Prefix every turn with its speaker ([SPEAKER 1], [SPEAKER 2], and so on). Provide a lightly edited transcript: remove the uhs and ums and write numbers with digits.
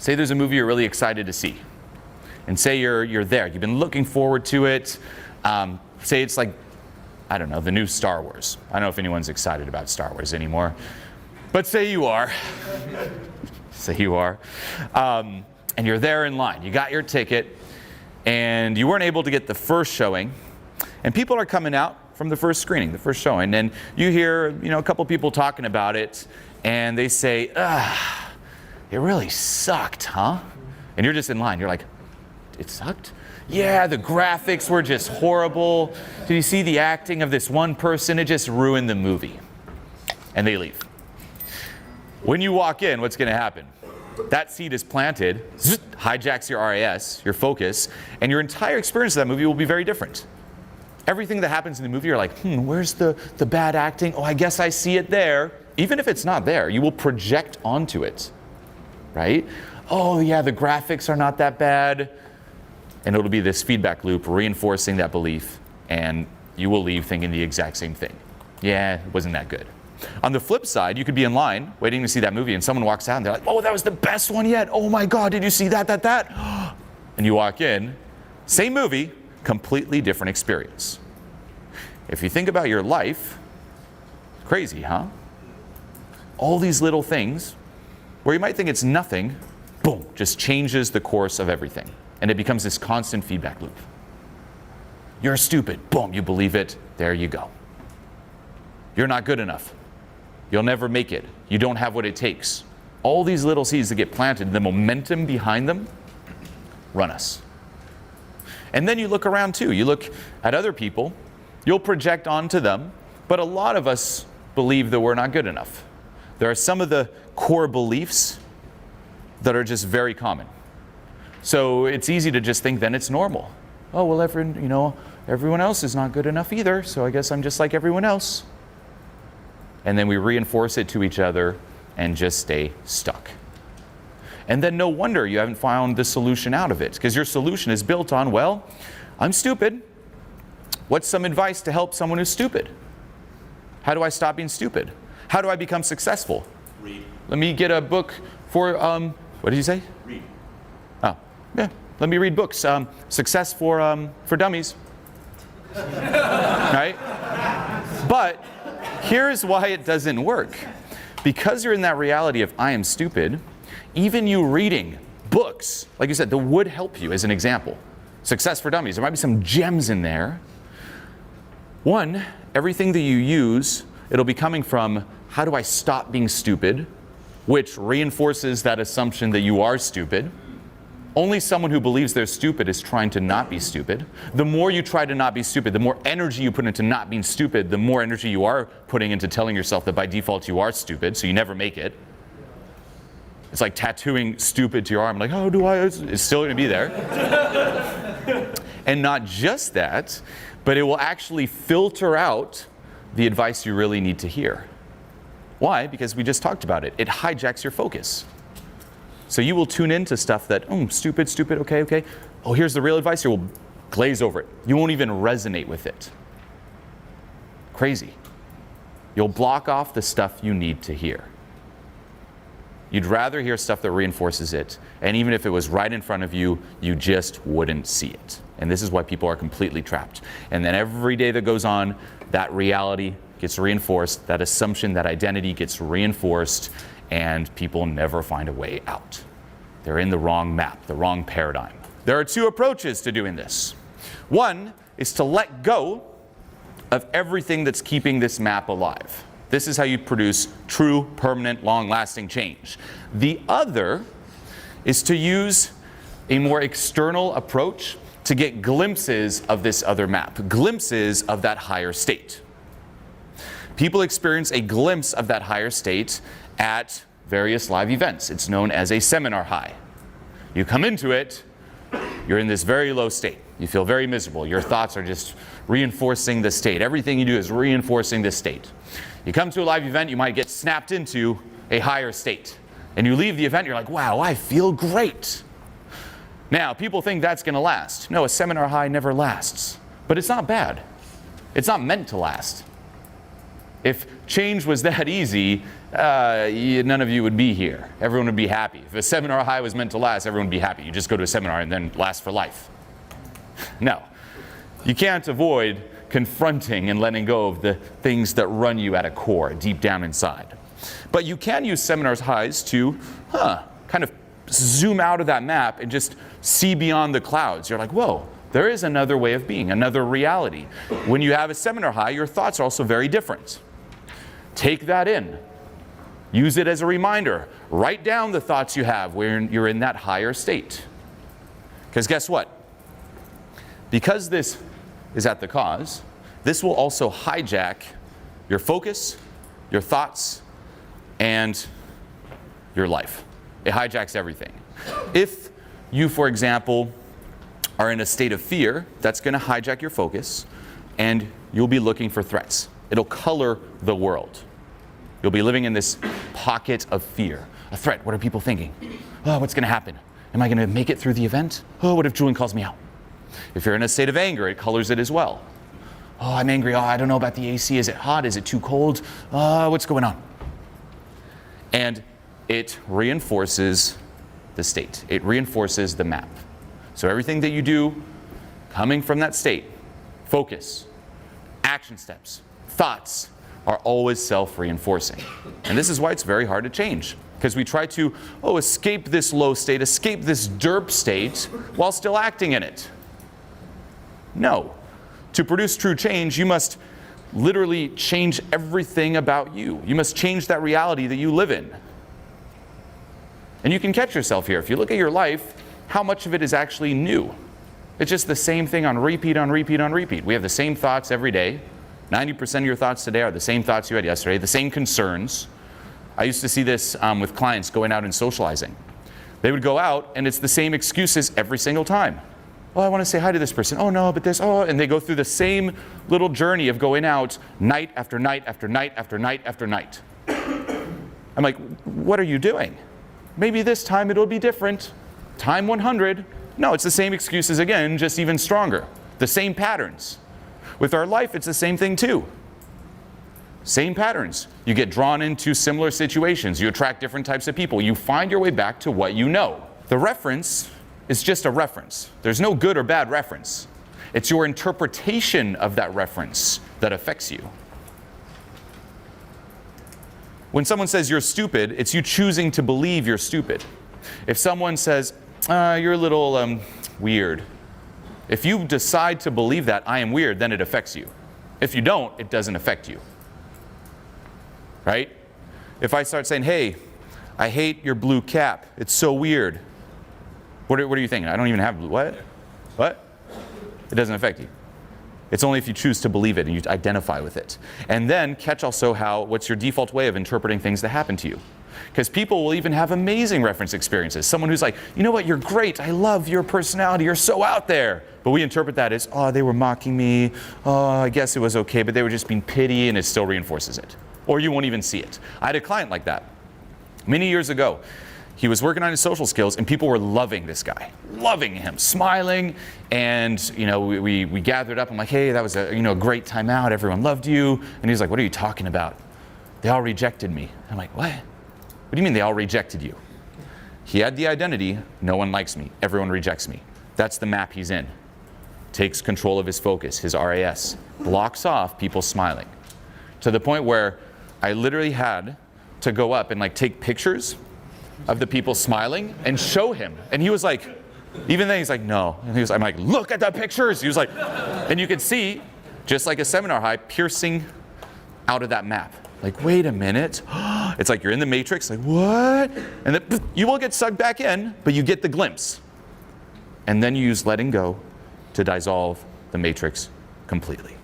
[SPEAKER 1] Say there's a movie you're really excited to see. And say you're there. You've been looking forward to it. Say it's like, I don't know, the new Star Wars. I don't know if anyone's excited about Star Wars anymore. But say you are. Say you are. And you're there in line. You got your ticket. And you weren't able to get the first showing. And people are coming out from the first screening, the first showing. And you hear, a couple people talking about it. And they say, it really sucked, huh? And you're just in line. You're like, it sucked? Yeah, the graphics were just horrible. Did you see the acting of this one person? It just ruined the movie. And they leave. When you walk in, what's going to happen? That seed is planted, hijacks your RAS, your focus, and your entire experience of that movie will be very different. Everything that happens in the movie, you're like, where's the bad acting? Oh, I guess I see it there. Even if it's not there, you will project onto it, right? Oh, yeah, the graphics are not that bad. And it'll be this feedback loop reinforcing that belief, and you will leave thinking the exact same thing. Yeah, it wasn't that good. On the flip side, you could be in line waiting to see that movie, and someone walks out and they're like, oh, that was the best one yet. Oh my God, did you see that? And you walk in, same movie, completely different experience. If you think about your life, crazy, huh? All these little things where you might think it's nothing, boom, just changes the course of everything. And it becomes this constant feedback loop. You're stupid. Boom, you believe it. There you go. You're not good enough. You'll never make it. You don't have what it takes. All these little seeds that get planted, the momentum behind them, run us. And then you look around too. You look at other people. You'll project onto them. But a lot of us believe that we're not good enough. There are some of the core beliefs that are just very common. So it's easy to just think then it's normal. Oh, well, everyone else is not good enough either, so I guess I'm just like everyone else. And then we reinforce it to each other and just stay stuck. And then no wonder you haven't found the solution out of it, because your solution is built on, well, I'm stupid. What's some advice to help someone who's stupid? How do I stop being stupid? How do I become successful?
[SPEAKER 2] Read.
[SPEAKER 1] Let me get a book for, what did you say?
[SPEAKER 2] Read.
[SPEAKER 1] Oh, yeah. Let me read books. Success for Dummies. Right? But here's why it doesn't work. Because you're in that reality of I am stupid, even you reading books, like you said, that would help you as an example. Success for Dummies. There might be some gems in there. One, everything that you use, it'll be coming from how do I stop being stupid, which reinforces that assumption that you are stupid. Only someone who believes they're stupid is trying to not be stupid. The more you try to not be stupid, the more energy you put into not being stupid, the more energy you are putting into telling yourself that by default you are stupid, so you never make it. It's like tattooing stupid to your arm, like, oh, it's still going to be there. And not just that, but it will actually filter out the advice you really need to hear. Why? Because we just talked about it. It hijacks your focus. So you will tune into stuff that, stupid, okay. Oh, here's the real advice. You will glaze over it. You won't even resonate with it. Crazy. You'll block off the stuff you need to hear. You'd rather hear stuff that reinforces it. And even if it was right in front of you, you just wouldn't see it. And this is why people are completely trapped. And then every day that goes on, that reality gets reinforced, that assumption, that identity gets reinforced, and people never find a way out. They're in the wrong map, the wrong paradigm. There are two approaches to doing this. One is to let go of everything that's keeping this map alive. This is how you produce true, permanent, long-lasting change. The other is to use a more external approach to get glimpses of this other map, glimpses of that higher state. People experience a glimpse of that higher state at various live events. It's known as a seminar high. You come into it, you're in this very low state. You feel very miserable. Your thoughts are just reinforcing the state. Everything you do is reinforcing this state. You come to a live event, you might get snapped into a higher state. And you leave the event, you're like, wow, I feel great. Now, people think that's going to last. No, a seminar high never lasts. But it's not bad. It's not meant to last. If change was that easy, none of you would be here. Everyone would be happy. If a seminar high was meant to last, everyone would be happy. You just go to a seminar and then last for life. No. You can't avoid confronting and letting go of the things that run you at a core, deep down inside. But you can use seminars highs to kind of zoom out of that map and just see beyond the clouds. You're like, whoa, there is another way of being, another reality. When you have a seminar high, your thoughts are also very different. Take that in. Use it as a reminder. Write down the thoughts you have when you're in that higher state. Because guess what? Because this is at the cause, this will also hijack your focus, your thoughts, and your life. It hijacks everything. If you, for example, are in a state of fear, that's going to hijack your focus, and you'll be looking for threats. It'll color the world. You'll be living in this pocket of fear. A threat. What are people thinking? Oh, what's going to happen? Am I going to make it through the event? Oh, what if Julien calls me out? If you're in a state of anger, it colors it as well. Oh, I'm angry. Oh, I don't know about the AC. Is it hot? Is it too cold? What's going on? And it reinforces the state. It reinforces the map. So everything that you do coming from that state, focus, action steps, thoughts, are always self-reinforcing. And this is why it's very hard to change. Because we try to, escape this low state, escape this derp state, while still acting in it. No. To produce true change, you must literally change everything about you. You must change that reality that you live in. And you can catch yourself here. If you look at your life, how much of it is actually new? It's just the same thing on repeat, on repeat, on repeat. We have the same thoughts every day. 90% of your thoughts today are the same thoughts you had yesterday, the same concerns. I used to see this with clients going out and socializing. They would go out, and it's the same excuses every single time. Oh, I want to say hi to this person. Oh, no, but this, and they go through the same little journey of going out night after night after night after night after night. I'm like, what are you doing? Maybe this time it'll be different. Time 100. No, it's the same excuses again, just even stronger. The same patterns. With our life, it's the same thing too. Same patterns. You get drawn into similar situations. You attract different types of people. You find your way back to what you know. The reference is just a reference. There's no good or bad reference. It's your interpretation of that reference that affects you. When someone says you're stupid, it's you choosing to believe you're stupid. If someone says, you're a little weird, if you decide to believe that I am weird, then it affects you. If you don't, it doesn't affect you. Right? If I start saying, hey, I hate your blue cap. It's so weird. What are you thinking? I don't even have blue. What? What? It doesn't affect you. It's only if you choose to believe it and you identify with it. And then catch also what's your default way of interpreting things that happen to you. Because people will even have amazing reference experiences. Someone who's like, you know what, you're great. I love your personality. You're so out there. But we interpret that as, they were mocking me. I guess it was okay, but they were just being pity, and it still reinforces it. Or you won't even see it. I had a client like that many years ago. He was working on his social skills, and people were loving this guy, loving him, smiling. And we gathered up. I'm like, hey, that was a great time out. Everyone loved you. And he's like, what are you talking about? They all rejected me. I'm like, what? What do you mean they all rejected you? He had the identity, no one likes me, everyone rejects me. That's the map he's in. Takes control of his focus, his RAS. Blocks off people smiling. To the point where I literally had to go up and take pictures of the people smiling and show him. And he was like, even then he's like, no. And I'm like, look at the pictures. He was like, and you could see, just like a seminar high, piercing out of that map. Like, wait a minute. It's like you're in the matrix, like, what? And then you will get sucked back in, but you get the glimpse. And then you use letting go to dissolve the matrix completely.